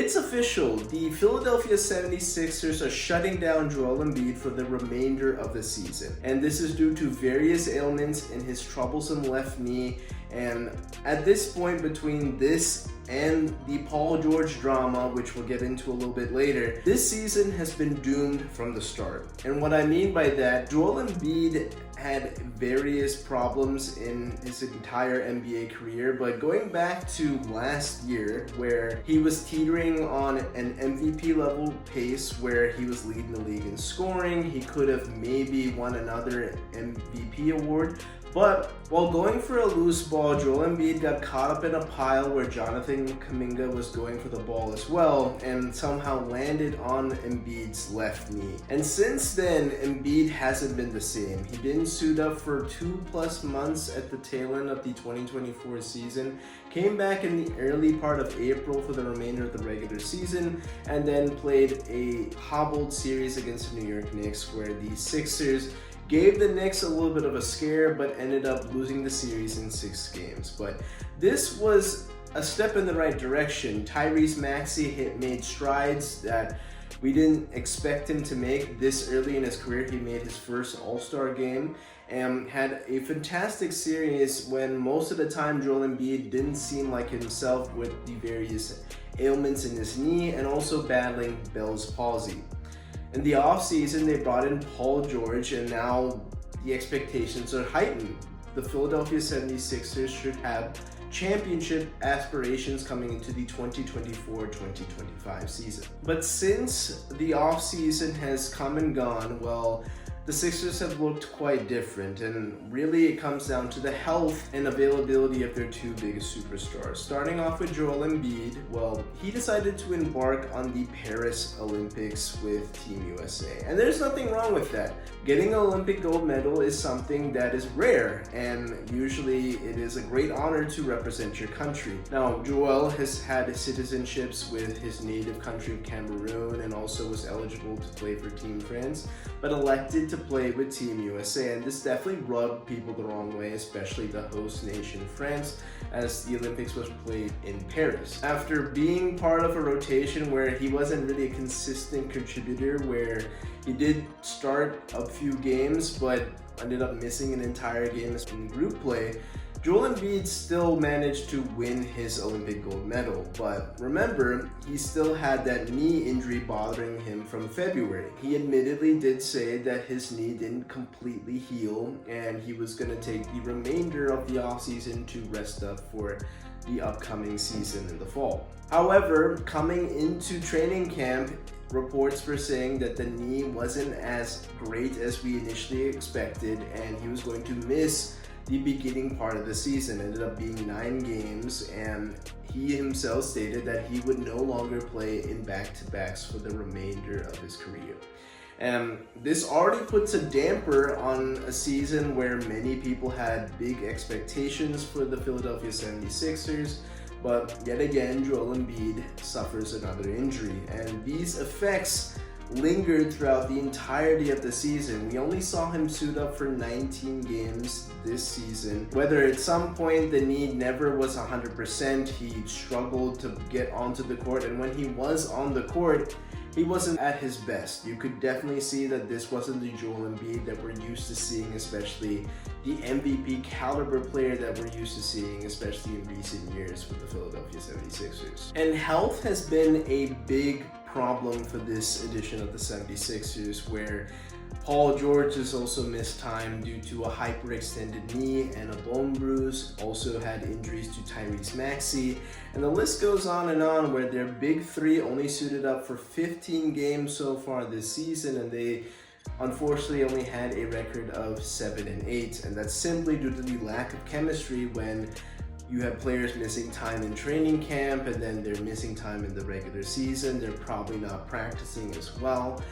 It's official, the Philadelphia 76ers are shutting down Joel Embiid for the remainder of the season. And this is due to various ailments in his troublesome left knee. And at this point, between this and the Paul George drama, which we'll get into a little bit later, this season has been doomed from the start. And what I mean by that, Joel Embiid had various problems in his entire NBA career, but going back to last year where he was teetering on an MVP level pace where he was leading the league in scoring, he could have maybe won another MVP award. But while going for a loose ball, Joel Embiid got caught up in a pile where Jonathan Kuminga was going for the ball as well and somehow landed on Embiid's left knee. And since then, Embiid hasn't been the same. He didn't suit up for 2+ months at the tail end of the 2024 season, came back in the early part of April for the remainder of the regular season, and then played a hobbled series against the New York Knicks where the Sixers gave the Knicks a little bit of a scare, but ended up losing the series in 6 games. But this was a step in the right direction. Tyrese Maxey made strides that we didn't expect him to make this early in his career. He made his first All-Star game and had a fantastic series when most of the time Joel Embiid didn't seem like himself with the various ailments in his knee and also battling Bell's palsy. In the offseason, they brought in Paul George, and now the expectations are heightened. The Philadelphia 76ers should have championship aspirations coming into the 2024-2025 season. But since the offseason has come and gone, well, the Sixers have looked quite different, and really it comes down to the health and availability of their 2 biggest superstars. Starting off with Joel Embiid, well, he decided to embark on the Paris Olympics with Team USA. And there's nothing wrong with that. Getting an Olympic gold medal is something that is rare, and usually it is a great honor to represent your country. Now, Joel has had citizenships with his native country of Cameroon and also was eligible to play for Team France, but elected to play with Team USA, and this definitely rubbed people the wrong way, especially the host nation France, as the Olympics was played in Paris. After being part of a rotation where he wasn't really a consistent contributor, where he did start a few games but ended up missing an entire game in group play, Joel Embiid still managed to win his Olympic gold medal, but remember, he still had that knee injury bothering him from February. He admittedly did say that his knee didn't completely heal, and he was going to take the remainder of the offseason to rest up for the upcoming season in the fall. However, coming into training camp, reports were saying that the knee wasn't as great as we initially expected, and he was going to miss the beginning part of the season. Ended up being 9 games, and he himself stated that he would no longer play in back-to-backs for the remainder of his career. And this already puts a damper on a season where many people had big expectations for the Philadelphia 76ers, but yet again, Joel Embiid suffers another injury, and these effects lingered throughout the entirety of the season. We only saw him suit up for 19 games this season. Whether at some point the knee never was 100%, he struggled to get onto the court, and when he was on the court, he wasn't at his best. You could definitely see that this wasn't the Joel Embiid that we're used to seeing, especially the MVP caliber player that we're used to seeing, especially in recent years with the Philadelphia 76ers. And health has been a big problem for this edition of the 76ers, where Paul George has also missed time due to a hyperextended knee and a bone bruise, also had injuries to Tyrese Maxey, and the list goes on where their big 3 only suited up for 15 games so far this season, and they unfortunately only had a record of 7-8, and that's simply due to the lack of chemistry when you have players missing time in training camp, and then they're missing time in the regular season. They're probably not practicing as well.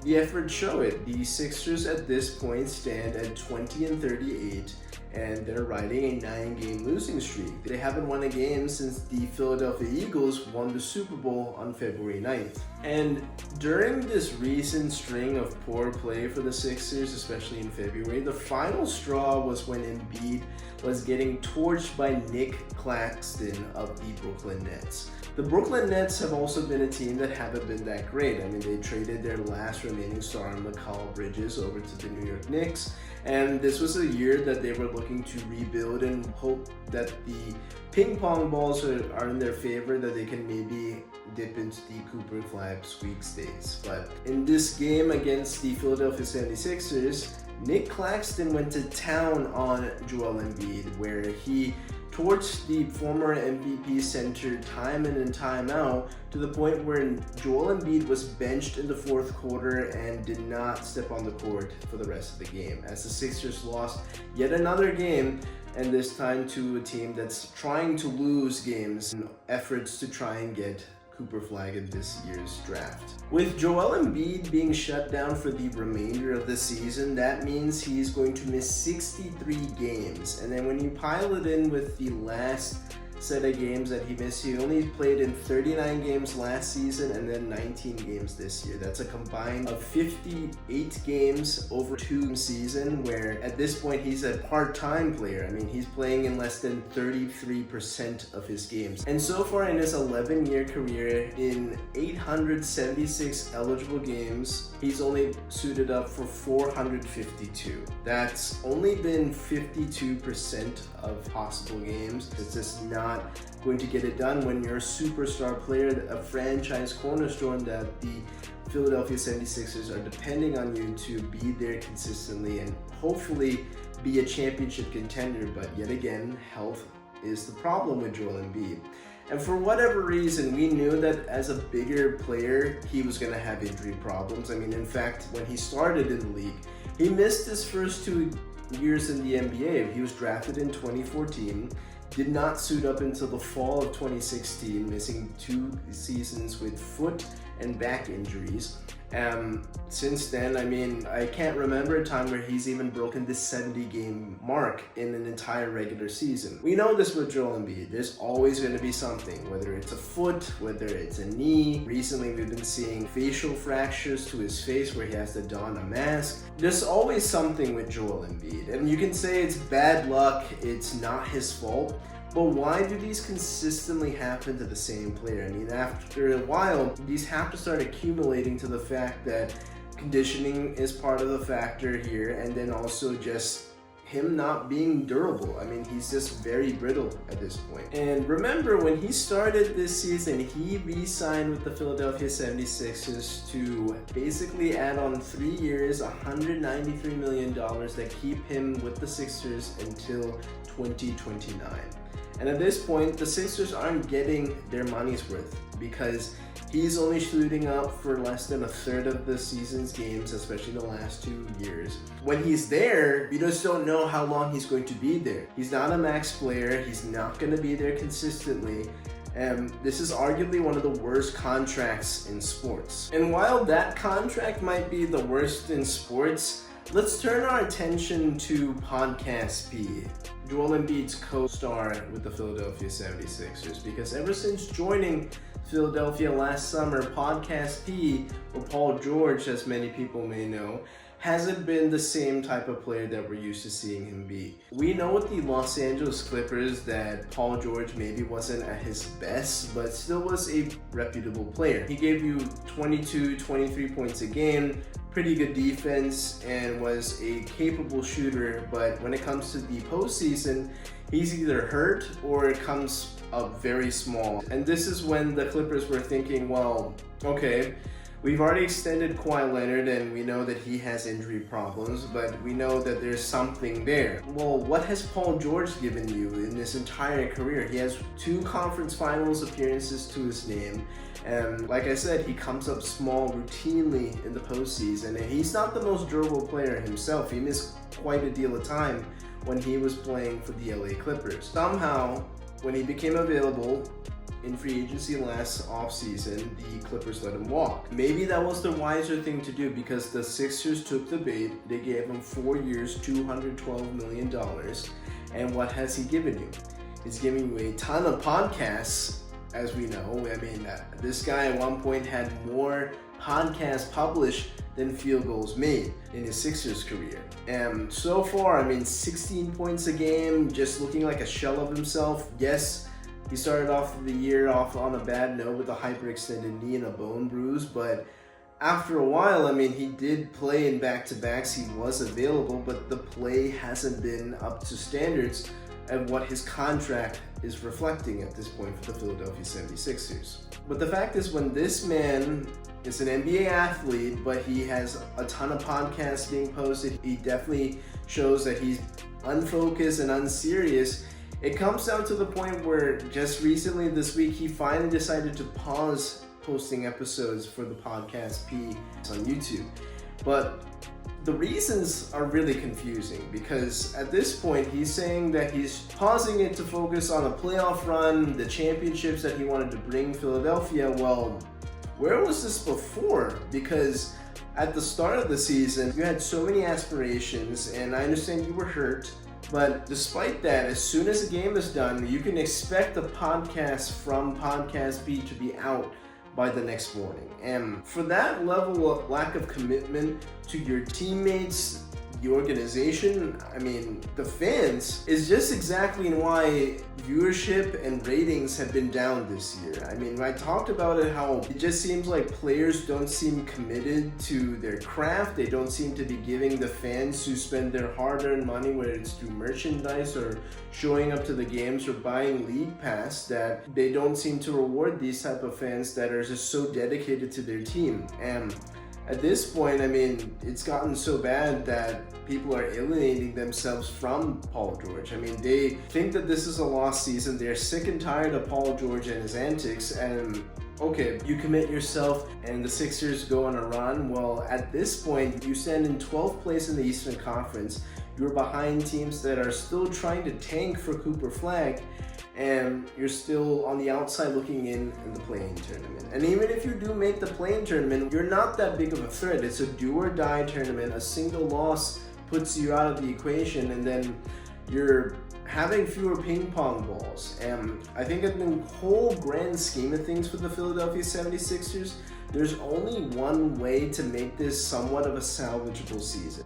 The efforts show it. The Sixers at this point stand at 20-38, and they're riding a 9-game losing streak. They haven't won a game since the Philadelphia Eagles won the Super Bowl on February 9th. And during this recent string of poor play for the Sixers, especially in February, the final straw was when Embiid was getting torched by Nick Claxton of the Brooklyn Nets. The Brooklyn Nets have also been a team that haven't been that great. I mean, they traded their last remaining star, Mikal Bridges, over to the New York Knicks, and this was a year that they were looking to rebuild and hope that the ping pong balls are in their favor, that they can maybe dip into the Cooper Flag sweepstakes. But in this game against the Philadelphia 76ers, Nick Claxton went to town on Joel Embiid, where he torched the former MVP center time in and time out, to the point where Joel Embiid was benched in the fourth quarter and did not step on the court for the rest of the game, as the Sixers lost yet another game, and this time to a team that's trying to lose games in efforts to try and get Cooper Flag in this year's draft. With Joel Embiid being shut down for the remainder of the season, that means he's going to miss 63 games. And then when you pile it in with the last set of games that he missed, he only played in 39 games last season and then 19 games this year. That's a combined of 58 games over 2 seasons, where at this point he's a part-time player. I mean, he's playing in less than 33% of his games. And so far in his 11-year career, in 876 eligible games, he's only suited up for 452. That's only been 52% of possible games. It's just not going to get it done when you're a superstar player, a franchise cornerstone that the Philadelphia 76ers are depending on you to be there consistently and hopefully be a championship contender. But yet again, health is the problem with Joel Embiid. And for whatever reason, we knew that as a bigger player, he was going to have injury problems. I mean, in fact, when he started in the league, he missed his first 2 years in the NBA. He was drafted in 2014, did not suit up until the fall of 2016, missing 2 seasons with foot and back injuries. Since then, I mean, I can't remember a time where he's even broken the 70-game mark in an entire regular season. We know this with Joel Embiid. There's always going to be something, whether it's a foot, whether it's a knee. Recently, we've been seeing facial fractures to his face where he has to don a mask. There's always something with Joel Embiid. And you can say it's bad luck, it's not his fault. But why do these consistently happen to the same player? I mean, after a while, these have to start accumulating to the fact that conditioning is part of the factor here, and then also just him not being durable. I mean, he's just very brittle at this point. And remember, when he started this season, he re-signed with the Philadelphia 76ers to basically add on 3 years, $193 million that keep him with the Sixers until 2029. And at this point, the Sixers aren't getting their money's worth because he's only shooting up for less than a third of the season's games, especially the last 2 years. When he's there, you just don't know how long he's going to be there. He's not a max player. He's not going to be there consistently. And this is arguably one of the worst contracts in sports. And while that contract might be the worst in sports, let's turn our attention to Podcast P, Joel Embiid's co-star with the Philadelphia 76ers, because ever since joining Philadelphia last summer, Podcast P, or Paul George, as many people may know, hasn't been the same type of player that we're used to seeing him be. We know with the Los Angeles Clippers that Paul George maybe wasn't at his best, but still was a reputable player. He gave you 22, 23 points a game, pretty good defense, and was a capable shooter. But when it comes to the postseason, he's either hurt or it comes up very small. And this is when the Clippers were thinking, well, okay, we've already extended Kawhi Leonard and we know that he has injury problems, but we know that there's something there. Well, what has Paul George given you in this entire career? He has 2 conference finals appearances to his name. And like I said, he comes up small routinely in the postseason, and he's not the most durable player himself. He missed quite a deal of time when he was playing for the LA Clippers. Somehow, when he became available, in free agency last offseason, the Clippers let him walk. Maybe that was the wiser thing to do because the Sixers took the bait. They gave him 4 years, $212 million. And what has he given you? He's giving you a ton of podcasts, as we know. I mean, this guy at one point had more podcasts published than field goals made in his Sixers career. And so far, I mean, 16 points a game, just looking like a shell of himself. Yes, he started off the year off on a bad note with a hyperextended knee and a bone bruise, but after a while, I mean, he did play in back-to-backs. He was available, but the play hasn't been up to standards of what his contract is reflecting at this point for the Philadelphia 76ers. But the fact is, when this man is an NBA athlete, but he has a ton of podcasts being posted, he definitely shows that he's unfocused and unserious. It comes down to the point where just recently this week, he finally decided to pause posting episodes for the podcast P on YouTube. But the reasons are really confusing because at this point he's saying that he's pausing it to focus on a playoff run, the championships that he wanted to bring Philadelphia. Well, where was this before? Because at the start of the season, you had so many aspirations, and I understand you were hurt. But despite that, as soon as the game is done, you can expect the podcast from Podcast B to be out by the next morning. And for that level of lack of commitment to your teammates, the organization, I mean, the fans, is just exactly why viewership and ratings have been down this year. I mean, I talked about it, how it just seems like players don't seem committed to their craft. They don't seem to be giving the fans who spend their hard-earned money, whether it's through merchandise or showing up to the games or buying league pass, that they don't seem to reward these type of fans that are just so dedicated to their team. And at this point, I mean, it's gotten so bad that people are alienating themselves from Paul George. I mean, they think that this is a lost season. They're sick and tired of Paul George and his antics. And okay, you commit yourself and the Sixers go on a run. Well, at this point, you stand in 12th place in the Eastern Conference. You're behind teams that are still trying to tank for Cooper Flag, and you're still on the outside looking in the play-in tournament. And even if you do make the play-in tournament, you're not that big of a threat. It's a do-or-die tournament. A single loss puts you out of the equation, and then you're having fewer ping pong balls. And I think in the whole grand scheme of things for the Philadelphia 76ers, there's only one way to make this somewhat of a salvageable season.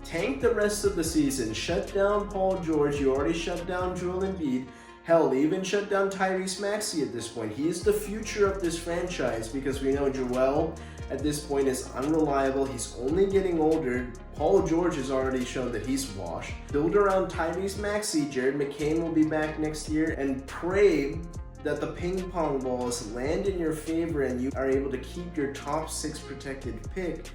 Tank the rest of the season. Shut down Paul George. You already shut down Joel Embiid. Hell, even shut down Tyrese Maxey at this point. He is the future of this franchise because we know Joel at this point is unreliable. He's only getting older. Paul George has already shown that he's washed. Build around Tyrese Maxey. Jared McCain will be back next year, and pray that the ping pong balls land in your favor and you are able to keep your top 6 protected pick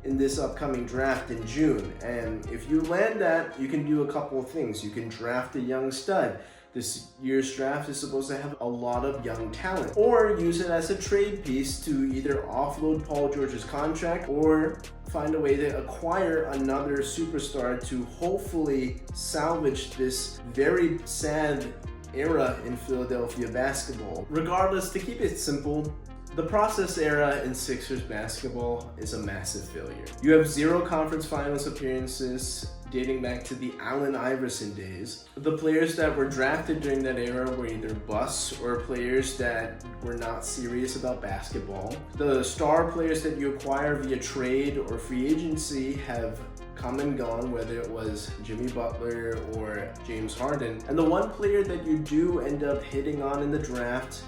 in this upcoming draft in June. And if you land that, you can do a couple of things. You can draft a young stud. This year's draft is supposed to have a lot of young talent. Or use it as a trade piece to either offload Paul George's contract or find a way to acquire another superstar to hopefully salvage this very sad era in Philadelphia basketball. Regardless, to keep it simple, the process era in Sixers basketball is a massive failure. You have 0 conference finals appearances dating back to the Allen Iverson days. The players that were drafted during that era were either busts or players that were not serious about basketball. The star players that you acquire via trade or free agency have come and gone, whether it was Jimmy Butler or James Harden. And the one player that you do end up hitting on in the draft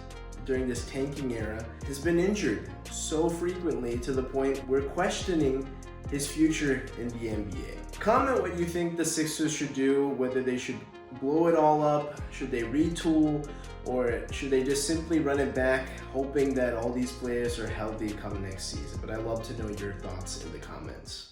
during this tanking era has been injured so frequently to the point we're questioning his future in the NBA. Comment what you think the Sixers should do, whether they should blow it all up, should they retool, or should they just simply run it back, hoping that all these players are healthy come next season. But I'd love to know your thoughts in the comments.